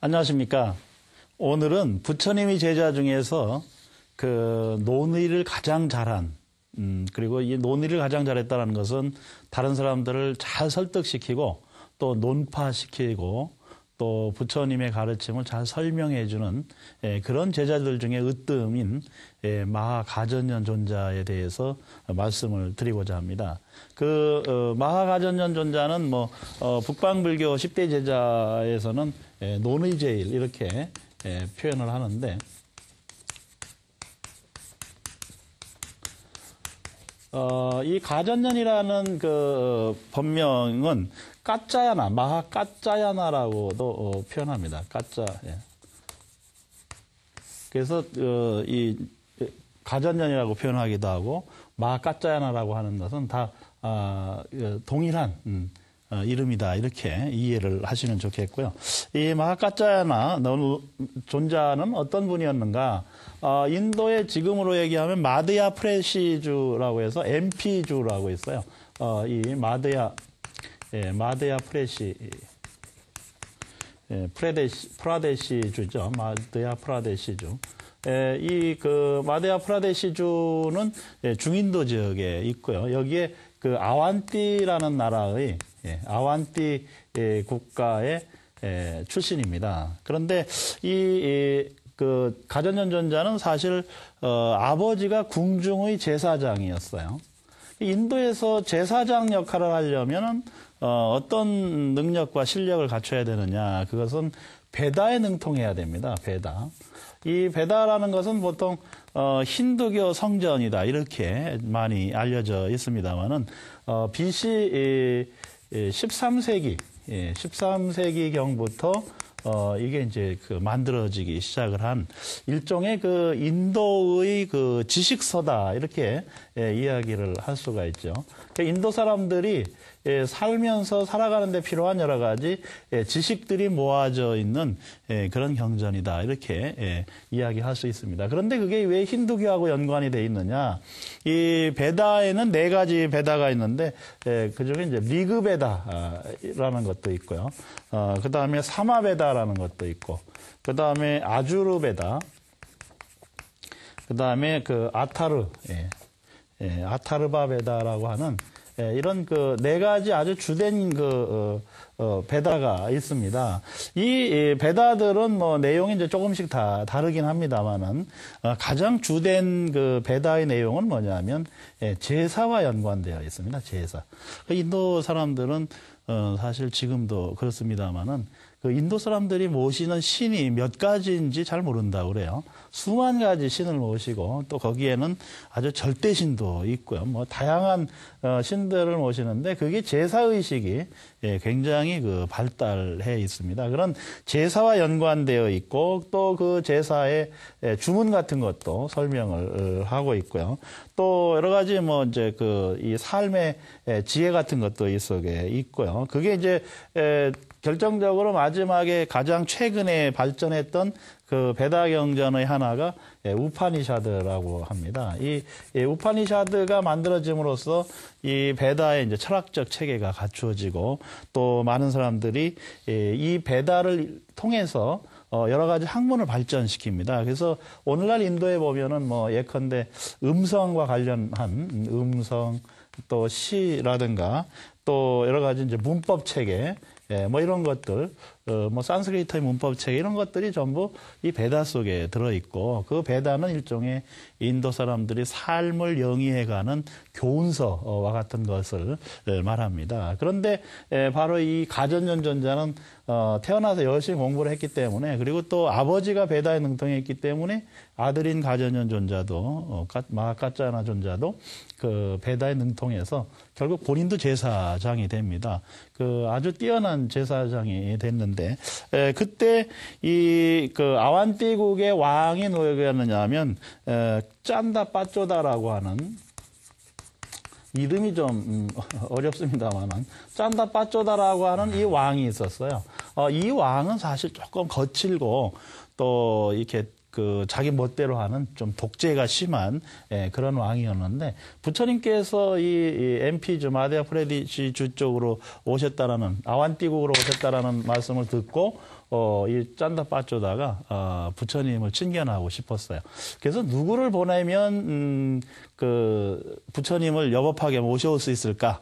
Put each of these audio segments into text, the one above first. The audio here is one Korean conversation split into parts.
안녕하십니까. 오늘은 부처님이 제자 중에서 그 논의를 가장 잘한, 그리고 이 논의를 가장 잘했다는 것은 다른 사람들을 잘 설득시키고 또 논파시키고 또 부처님의 가르침을 잘 설명해주는 그런 제자들 중에 으뜸인 마하가전년 존자에 대해서 말씀을 드리고자 합니다. 그 마하가전년 존자는 북방불교 10대 제자에서는 논의제일 이렇게 표현을 하는데, 이 가전년이라는 그 법명은 까짜야나, 마하까짜야나라고도 표현합니다. 까짜. 예. 그래서 이 가전년이라고 표현하기도 하고 마하까짜야나라고 하는 것은 다 동일한 이름이다, 이렇게 이해를 하시면 좋겠고요. 이 마하까짜야나 존자는 어떤 분이었는가? 인도의 지금으로 얘기하면 마드야 프레시주라고 해서 MP주라고 있어요. 이 마드야 프라데시주죠. 마드야 프라데시주. 이 그 마드야 프라데시주는 중인도 지역에 있고요. 여기에 그 아완띠라는 나라의 아완띠 국가의 출신입니다. 그런데 그 가전년 존자는 사실 아버지가 궁중의 제사장이었어요. 인도에서 제사장 역할을 하려면 어떤 능력과 실력을 갖춰야 되느냐? 그것은 베다에 능통해야 됩니다. 베다. 이 베다라는 것은 보통 힌두교 성전이다, 이렇게 많이 알려져 있습니다만은 BC 13세기경부터 이게 이제 그 만들어지기 시작을 한 일종의 그 인도의 그 지식서다, 이렇게 이야기를 할 수가 있죠. 인도 사람들이 살면서 살아가는 데 필요한 여러 가지 지식들이 모아져 있는 그런 경전이다, 이렇게 이야기할 수 있습니다. 그런데 그게 왜 힌두교하고 연관이 돼 있느냐? 이 베다에는 4가지 베다가 있는데 그중에 이제 리그베다라는 것도 있고요. 그다음에 사마베다라는 것도 있고, 그다음에 아주르베다, 그다음에 그 아타르바베다라고 하는 이런 그 4가지 아주 주된 그 베다가 있습니다. 이 베다들은 내용이 이제 조금씩 다 다르긴 합니다만은 가장 주된 그 베다의 내용은 뭐냐면 제사와 연관되어 있습니다. 제사. 인도 사람들은 사실 지금도 그렇습니다만은 그 인도 사람들이 모시는 신이 몇 가지인지 잘 모른다고 그래요. 수만 가지 신을 모시고 또 거기에는 아주 절대신도 있고요. 다양한 신들을 모시는데 그게 제사의식이 굉장히 그 발달해 있습니다. 그런 제사와 연관되어 있고 또 그 제사의 주문 같은 것도 설명을 하고 있고요. 또 여러 가지 이제 이 삶의 지혜 같은 것도 이 속에 있고요. 그게 이제 결정적으로 마지막에 가장 최근에 발전했던 그 베다 경전의 하나가 우파니샤드라고 합니다. 이 우파니샤드가 만들어짐으로써 이 베다의 이제 철학적 체계가 갖추어지고 또 많은 사람들이 이 베다를 통해서 여러 가지 학문을 발전시킵니다. 그래서 오늘날 인도에 보면은 예컨대 음성과 관련한 음성, 또 시라든가 또 여러 가지 이제 문법 체계, 이런 것들, 산스크리트의 문법 체계, 이런 것들이 전부 이 베다 속에 들어있고, 그 베다는 일종의 인도 사람들이 삶을 영위해가는 교훈서와 같은 것을 말합니다. 그런데 바로 이 가전년 존자는 태어나서 열심히 공부를 했기 때문에, 그리고 또 아버지가 베다에 능통했기 때문에 아들인 가전년 존자도, 마하까짜야나 존자도 그 베다에 능통해서 결국 본인도 제사장이 됩니다. 그 아주 뛰어난 제사장이 됐는데, 그때 그 아완띠국의 왕이 누구였느냐 하면 짠다 빠쪼다라고 하는, 이름이 좀 어렵습니다만 짠다 빠쪼다라고 하는 이 왕이 있었어요. 이 왕은 사실 조금 거칠고 또 이렇게 그 자기 멋대로 하는 좀 독재가 심한 그런 왕이었는데 부처님께서 이 MP 주 마디아 프레디시 주 쪽으로 오셨다라는 아완띠국으로 오셨다라는 말씀을 듣고 이 짠다 빠쪼다가 부처님을 친견하고 싶었어요. 그래서 누구를 보내면 그 부처님을 여법하게 모셔올 수 있을까?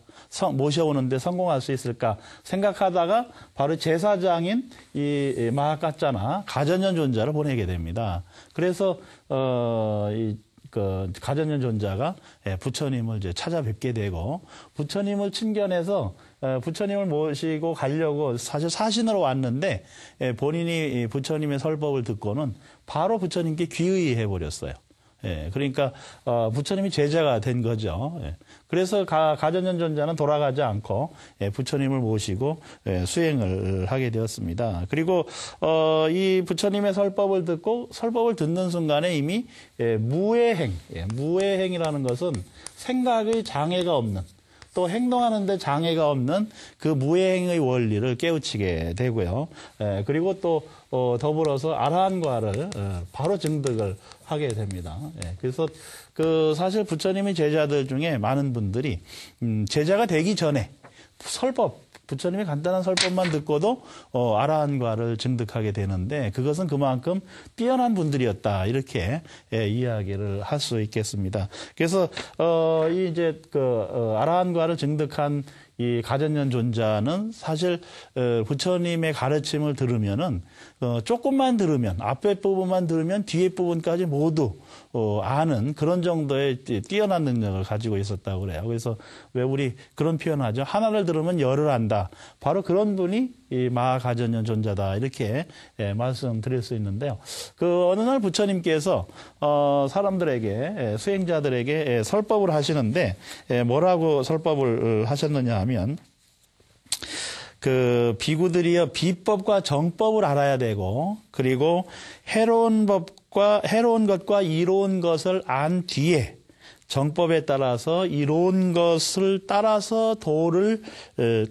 모셔오는데 성공할 수 있을까 생각하다가 바로 제사장인 이 마하까짜나 가전년 존자를 보내게 됩니다. 그래서 그 가전년 존자가 부처님을 이제 찾아뵙게 되고 부처님을 친견해서 부처님을 모시고 가려고 사실 사신으로 왔는데 본인이 부처님의 설법을 듣고는 바로 부처님께 귀의해 버렸어요. 그러니까 부처님이 제자가 된 거죠. 그래서 가전년 존자는 돌아가지 않고 부처님을 모시고 수행을 하게 되었습니다. 그리고 이 부처님의 설법을 듣고 설법을 듣는 순간에 이미 무해행, 무해행이라는 것은 생각의 장애가 없는 또 행동하는데 장애가 없는 그 무해행의 원리를 깨우치게 되고요. 그리고 또 더불어서 아라한과를 바로 증득을 하게 됩니다. 그래서 그 사실 부처님의 제자들 중에 많은 분들이 제자가 되기 전에 설법 부처님의 간단한 설법만 듣고도 아라한과를 증득하게 되는데 그것은 그만큼 뛰어난 분들이었다 이렇게 이야기를 할 수 있겠습니다. 그래서 이제 그 아라한과를 증득한 이 가전년 존자는 사실 부처님의 가르침을 들으면은 조금만 들으면 앞에 부분만 들으면 뒤에 부분까지 모두 아는 그런 정도의 뛰어난 능력을 가지고 있었다고 그래요. 그래서 왜 우리 그런 표현하죠. 하나를 들으면 열을 안다. 바로 그런 분이 이 마하가전년 존자다 이렇게 말씀드릴 수 있는데요. 그 어느 날 부처님께서 사람들에게 수행자들에게 설법을 하시는데 뭐라고 설법을 하셨느냐 하면 그 비구들이여 비법과 정법을 알아야 되고 그리고 해로운 것과 이로운 것을 안 뒤에 정법에 따라서 이로운 것을 따라서 도를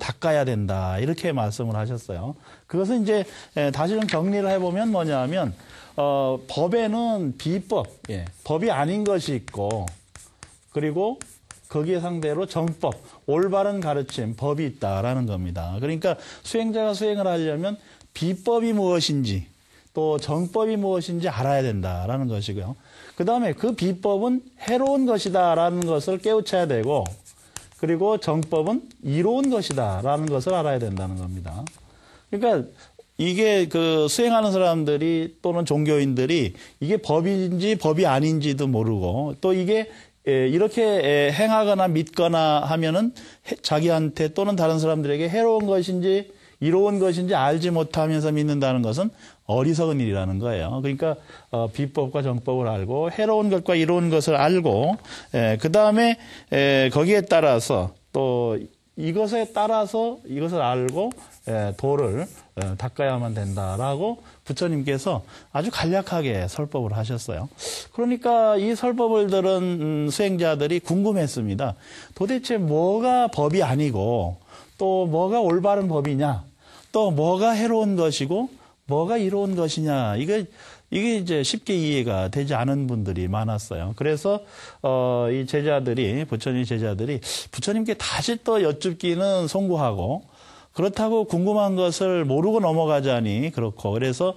닦아야 된다 이렇게 말씀을 하셨어요. 그것은 이제 다시 좀 정리를 해보면 뭐냐면 법에는 비법, 법이 아닌 것이 있고 그리고 거기에 상대로 정법, 올바른 가르침, 법이 있다라는 겁니다. 그러니까 수행자가 수행을 하려면 비법이 무엇인지 또 정법이 무엇인지 알아야 된다라는 것이고요. 그 다음에 그 비법은 해로운 것이다라는 것을 깨우쳐야 되고 그리고 정법은 이로운 것이다라는 것을 알아야 된다는 겁니다. 그러니까 이게 그 수행하는 사람들이 또는 종교인들이 이게 법인지 법이 아닌지도 모르고 또 이게 이렇게 행하거나 믿거나 하면은 자기한테 또는 다른 사람들에게 해로운 것인지 이로운 것인지 알지 못하면서 믿는다는 것은 어리석은 일이라는 거예요. 그러니까 비법과 정법을 알고 해로운 것과 이로운 것을 알고 그 다음에 거기에 따라서 또 이것에 따라서 이것을 알고 도를 닦아야만 된다라고 부처님께서 아주 간략하게 설법을 하셨어요. 그러니까 이 설법을 들은 수행자들이 궁금했습니다. 도대체 뭐가 법이 아니고 또 뭐가 올바른 법이냐 또 뭐가 해로운 것이고 뭐가 이로운 것이냐 이게 이제 쉽게 이해가 되지 않은 분들이 많았어요. 그래서 이 제자들이 부처님 제자들이 부처님께 다시 또 여쭙기는 송구하고 그렇다고 궁금한 것을 모르고 넘어가자니 그렇고 그래서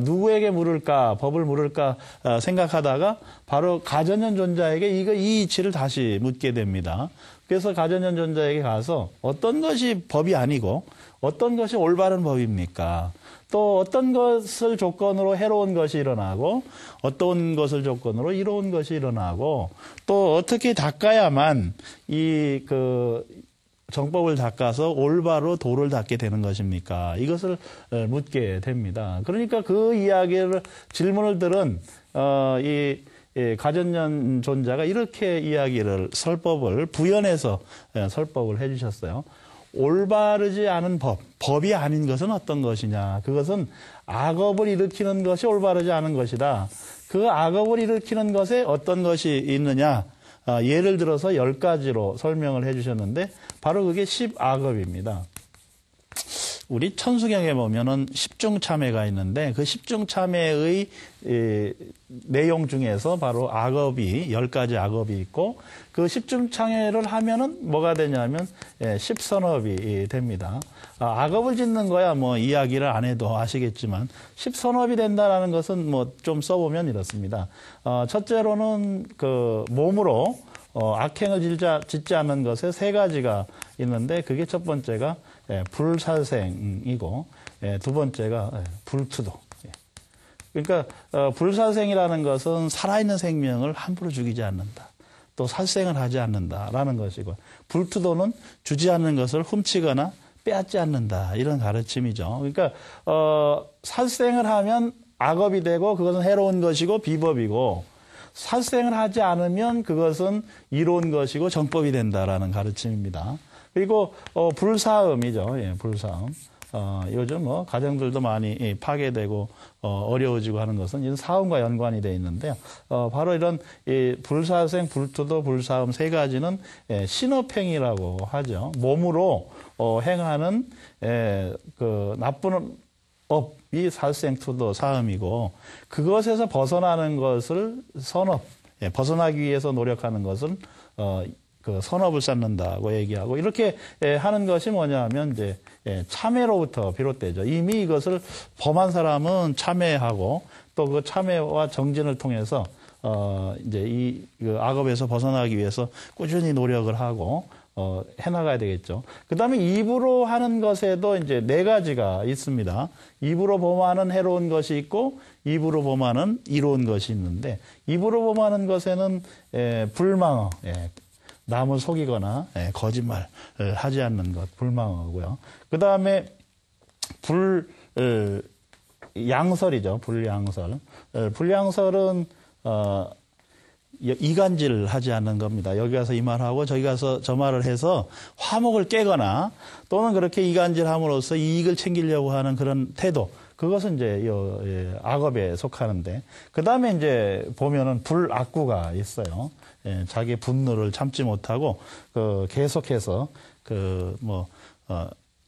누구에게 물을까 법을 물을까 생각하다가 바로 가전년 존자에게 이 이치를 다시 묻게 됩니다. 그래서 가전년 존자에게 가서 어떤 것이 법이 아니고 어떤 것이 올바른 법입니까? 또 어떤 것을 조건으로 해로운 것이 일어나고 어떤 것을 조건으로 이로운 것이 일어나고 또 어떻게 닦아야만 이 정법을 닦아서 올바로 도를 닦게 되는 것입니까? 이것을 묻게 됩니다. 그러니까 그 이야기를 질문을 들은 이 가전년 존자가 이렇게 이야기를 설법을 부연해서 설법을 해주셨어요. 올바르지 않은 법이 아닌 것은 어떤 것이냐? 그것은 악업을 일으키는 것이 올바르지 않은 것이다. 그 악업을 일으키는 것에 어떤 것이 있느냐? 예를 들어서 10가지로 설명을 해주셨는데 바로 그게 10악업입니다. 우리 천수경에 보면은 십중참회가 있는데 그 십중참회의 내용 중에서 바로 악업이 10가지 악업이 있고 그 십중참회를 하면은 뭐가 되냐면 십선업이 됩니다. 악업을 짓는 거야 뭐 이야기를 안 해도 아시겠지만 십선업이 된다라는 것은 뭐 좀 써보면 이렇습니다. 첫째로는 그 몸으로 악행을 짓지 않는 것에 3가지가 있는데 그게 첫 번째가 불살생이고 두 번째가 불투도. 그러니까 불살생이라는 것은 살아있는 생명을 함부로 죽이지 않는다. 또 살생을 하지 않는다라는 것이고 불투도는 주지 않는 것을 훔치거나 빼앗지 않는다. 이런 가르침이죠. 그러니까 살생을 하면 악업이 되고 그것은 해로운 것이고 비법이고 살생을 하지 않으면 그것은 이로운 것이고 정법이 된다라는 가르침입니다. 그리고 불사음이죠. 불사음. 요즘 뭐 가정들도 많이 파괴되고 어려워지고 하는 것은 이런 사음과 연관이 되어 있는데요. 바로 이런 불사생, 불투도, 불사음 3가지는 신업행위라고 하죠. 몸으로 행하는 그 나쁜 업이 살생투도 사음이고 그것에서 벗어나는 것을 선업, 벗어나기 위해서 노력하는 것은 그 선업을 쌓는다고 얘기하고 이렇게 하는 것이 뭐냐면 이제 참회로부터 비롯되죠. 이미 이것을 범한 사람은 참회하고 또 그 참회와 정진을 통해서 이제 그 악업에서 벗어나기 위해서 꾸준히 노력을 하고 해나가야 되겠죠. 그 다음에 입으로 하는 것에도 이제 4가지가 있습니다. 입으로 범하는 해로운 것이 있고, 입으로 범하는 이로운 것이 있는데, 입으로 범하는 것에는 불망어, 남을 속이거나 거짓말을 하지 않는 것, 불망어고요. 그 다음에 양설이죠. 불양설. 불양설은 이간질 하지 않는 겁니다. 여기 가서 이 말하고 저기 가서 저 말을 해서 화목을 깨거나 또는 그렇게 이간질함으로써 이익을 챙기려고 하는 그런 태도. 그것은 이제 악업에 속하는데 그 다음에 이제 보면은 불악구가 있어요. 자기의 분노를 참지 못하고 계속해서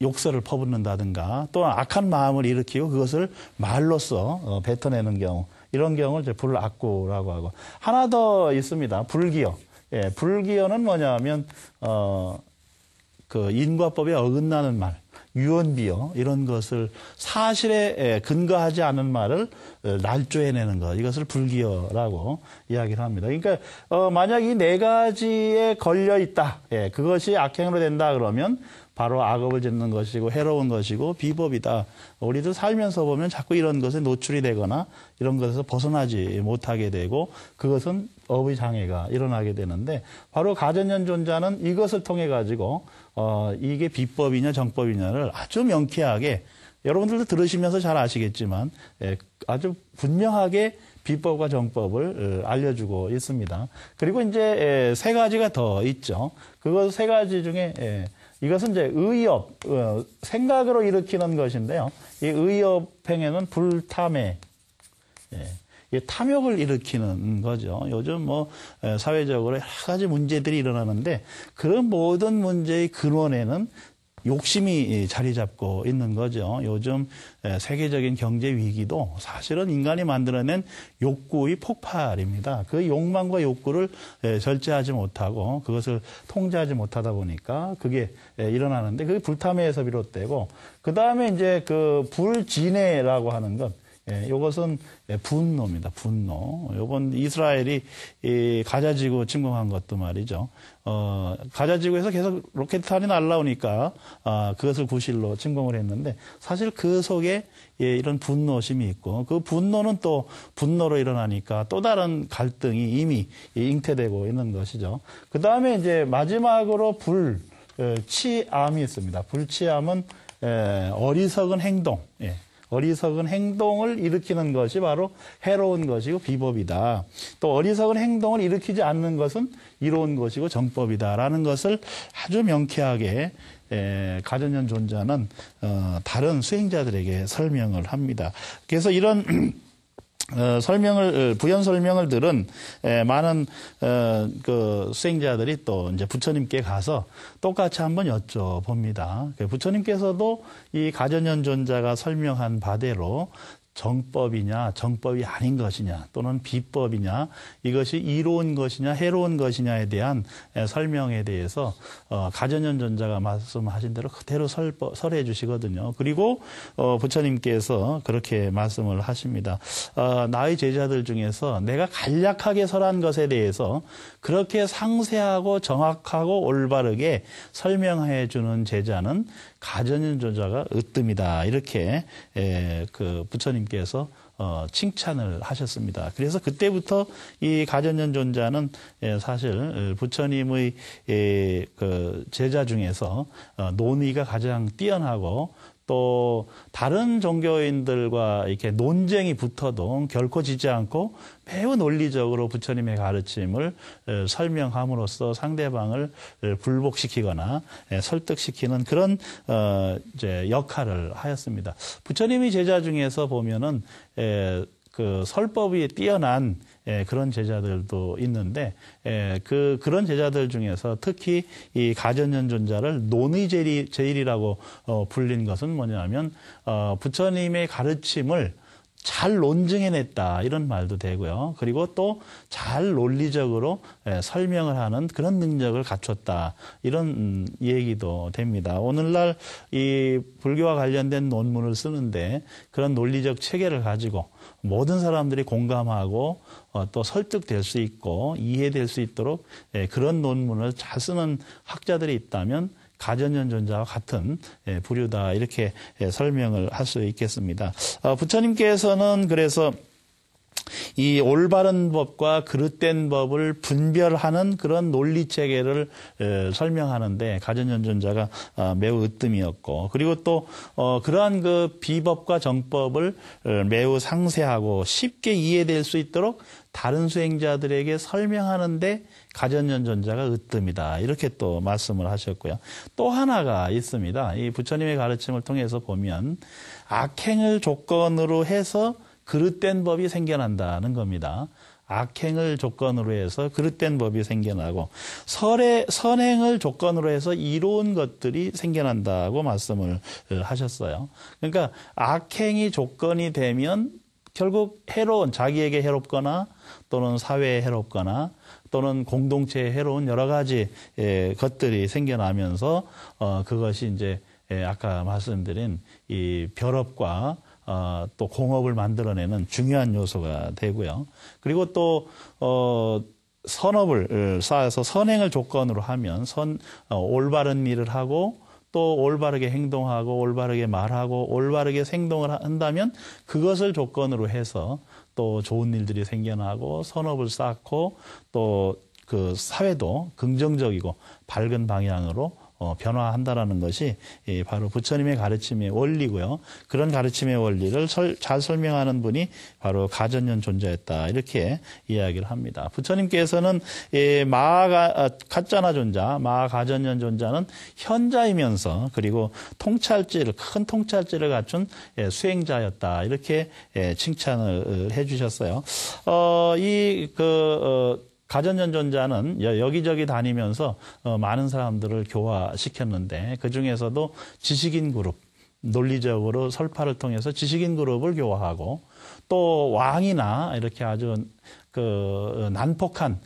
욕설을 퍼붓는다든가 또는 악한 마음을 일으키고 그것을 말로써 뱉어내는 경우. 이런 경우를 이제 불악구라고 하고 하나 더 있습니다. 불기어. 불기어는 뭐냐면 그 인과법에 어긋나는 말, 유언비어 이런 것을 사실에 근거하지 않은 말을 날조해내는 것. 이것을 불기어라고 이야기를 합니다. 그러니까 만약 이 4가지에 걸려 있다. 그것이 악행으로 된다 그러면 바로 악업을 짓는 것이고 해로운 것이고 비법이다. 우리도 살면서 보면 자꾸 이런 것에 노출이 되거나 이런 것에서 벗어나지 못하게 되고 그것은 업의 장애가 일어나게 되는데 바로 가전연존자는 이것을 통해 가지고 이게 비법이냐 정법이냐를 아주 명쾌하게 여러분들도 들으시면서 잘 아시겠지만 아주 분명하게 비법과 정법을 알려주고 있습니다. 그리고 이제 3가지가 더 있죠. 그것 3가지 중에 이것은 이제 의업, 생각으로 일으키는 것인데요. 이 의업 행위는 불탐해, 탐욕을 일으키는 거죠. 요즘 뭐 사회적으로 여러 가지 문제들이 일어나는데 그런 모든 문제의 근원에는 욕심이 자리 잡고 있는 거죠. 요즘 세계적인 경제 위기도 사실은 인간이 만들어낸 욕구의 폭발입니다. 그 욕망과 욕구를 절제하지 못하고 그것을 통제하지 못하다 보니까 그게 일어나는데 그게 불탐에서 비롯되고 그 다음에 이제 그 불진해라고 하는 것. 이것은 분노입니다. 분노. 이번 이스라엘이 가자지구 침공한 것도 말이죠. 가자지구에서 계속 로켓탄이 날라오니까 그것을 구실로 침공을 했는데 사실 그 속에 이런 분노심이 있고 그 분노는 또 분노로 일어나니까 또 다른 갈등이 이미 잉태되고 있는 것이죠. 그 다음에 이제 마지막으로 불치암이 있습니다. 불치암은 어리석은 행동. 어리석은 행동을 일으키는 것이 바로 해로운 것이고 비법이다. 또 어리석은 행동을 일으키지 않는 것은 이로운 것이고 정법이다라는 것을 아주 명쾌하게 가전연존자는 다른 수행자들에게 설명을 합니다. 그래서 이런 부연 설명을 들은 많은 그 수행자들이 또 이제 부처님께 가서 똑같이 한번 여쭤봅니다. 부처님께서도 이 가전연존자가 설명한 바대로 정법이냐 정법이 아닌 것이냐 또는 비법이냐 이것이 이로운 것이냐 해로운 것이냐에 대한 설명에 대해서 가전연존자가 말씀하신 대로 그대로 설해 주시거든요. 그리고 부처님께서 그렇게 말씀을 하십니다. 나의 제자들 중에서 내가 간략하게 설한 것에 대해서 그렇게 상세하고 정확하고 올바르게 설명해 주는 제자는 가전연존자가 으뜸이다. 이렇게 그 부처님께서 칭찬을 하셨습니다. 그래서 그때부터 이 가전연존자는 사실 부처님의 그 제자 중에서 논의가 가장 뛰어나고 또 다른 종교인들과 이렇게 논쟁이 붙어도 결코 지지 않고 매우 논리적으로 부처님의 가르침을 설명함으로써 상대방을 굴복시키거나 설득시키는 그런 이제 역할을 하였습니다. 부처님의 제자 중에서 보면은 그 설법이 뛰어난 그런 제자들도 있는데 그런 제자들 중에서 특히 이 가전연존자를 논의제일이라고 불린 것은 뭐냐면 부처님의 가르침을 잘 논증해냈다 이런 말도 되고요. 그리고 또 잘 논리적으로 설명을 하는 그런 능력을 갖췄다 이런 얘기도 됩니다. 오늘날 이 불교와 관련된 논문을 쓰는데 그런 논리적 체계를 가지고 모든 사람들이 공감하고 또 설득될 수 있고 이해될 수 있도록 그런 논문을 잘 쓰는 학자들이 있다면 가전연존자와 같은 부류다 이렇게 설명을 할 수 있겠습니다. 부처님께서는 그래서 이 올바른 법과 그릇된 법을 분별하는 그런 논리 체계를 설명하는데 가전연존자가 매우 으뜸이었고 그리고 또 그러한 그 비법과 정법을 매우 상세하고 쉽게 이해될 수 있도록 다른 수행자들에게 설명하는데 가전연존자가 으뜸이다. 이렇게 또 말씀을 하셨고요. 또 하나가 있습니다. 이 부처님의 가르침을 통해서 보면 악행을 조건으로 해서 그릇된 법이 생겨난다는 겁니다. 악행을 조건으로 해서 그릇된 법이 생겨나고 선행을 조건으로 해서 이로운 것들이 생겨난다고 말씀을 하셨어요. 그러니까 악행이 조건이 되면 결국 해로운 자기에게 해롭거나 또는 사회에 해롭거나 또는 공동체에 해로운 여러 가지 것들이 생겨나면서 그것이 이제 아까 말씀드린 이 별업과 또 공업을 만들어내는 중요한 요소가 되고요. 그리고 또 선업을 쌓아서 선행을 조건으로 하면 올바른 일을 하고 또 올바르게 행동하고 올바르게 말하고 올바르게 행동을 한다면 그것을 조건으로 해서 또 좋은 일들이 생겨나고 선업을 쌓고 또 그 사회도 긍정적이고 밝은 방향으로 변화한다라는 것이 바로 부처님의 가르침의 원리고요. 그런 가르침의 원리를 잘 설명하는 분이 바로 가전연존자였다. 이렇게 이야기를 합니다. 부처님께서는 가짜나 존자, 가전연존자는 현자이면서 그리고 큰 통찰지를 갖춘 수행자였다. 이렇게 칭찬을 해주셨어요. 가전연존자는 여기저기 다니면서 많은 사람들을 교화시켰는데 그중에서도 지식인 그룹, 논리적으로 설파를 통해서 지식인 그룹을 교화하고 또 왕이나 이렇게 아주 난폭한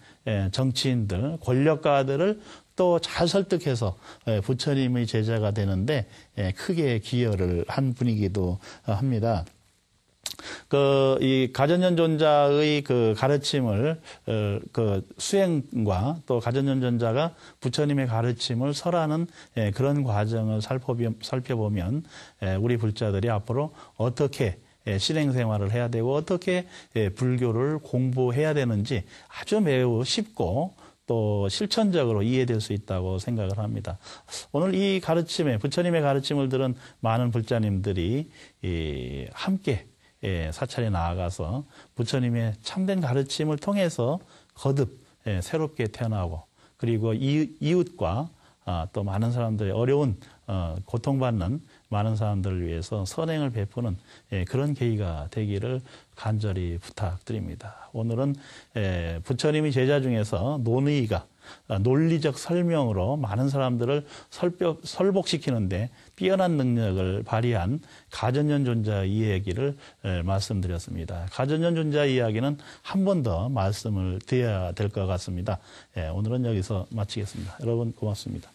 정치인들, 권력가들을 또 잘 설득해서 부처님의 제자가 되는데 크게 기여를 한 분이기도 합니다. 이 가전연존자의 그 가르침을 수행과 또 가전연존자가 부처님의 가르침을 설하는 그런 과정을 살펴보면 우리 불자들이 앞으로 어떻게 신행생활을 해야 되고 어떻게 불교를 공부해야 되는지 아주 매우 쉽고 또 실천적으로 이해될 수 있다고 생각을 합니다. 오늘 이 가르침에 부처님의 가르침을 들은 많은 불자님들이 함께 사찰에 나아가서 부처님의 참된 가르침을 통해서 거듭 새롭게 태어나고 그리고 이웃과 또 많은 사람들의 어려운 고통받는 많은 사람들을 위해서 선행을 베푸는 그런 계기가 되기를 간절히 부탁드립니다. 오늘은 부처님의 제자 중에서 논의가 논리적 설명으로 많은 사람들을 설복시키는데 뛰어난 능력을 발휘한 가전연존자 이야기를 말씀드렸습니다. 가전연존자 이야기는 한 번 더 말씀을 드려야 될 것 같습니다. 오늘은 여기서 마치겠습니다. 여러분 고맙습니다.